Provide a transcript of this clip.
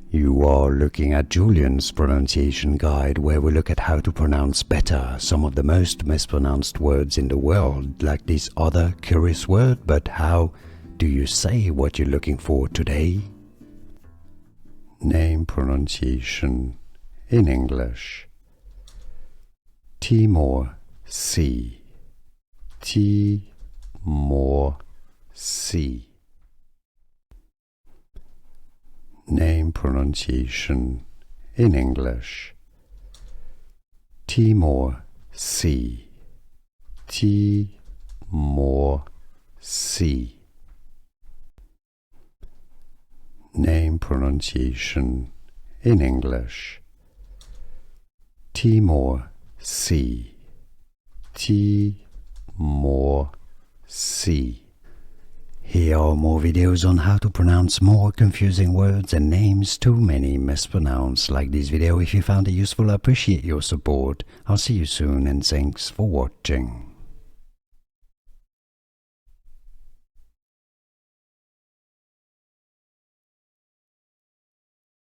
You are looking at Julian's pronunciation guide, where we look at how to pronounce better some of the most mispronounced words in the world, like this other curious word. But how do you say what you're looking for today? Name pronunciation in English. Timor Sea. Timor Sea. Name pronunciation in English. Timor Sea. Timor Sea. Name pronunciation in English. Timor Sea. Timor Sea. Here are more videos on how to pronounce more confusing words and names too many mispronounced. Like this video if you found it useful. I appreciate your support. I'll see you soon and thanks for watching.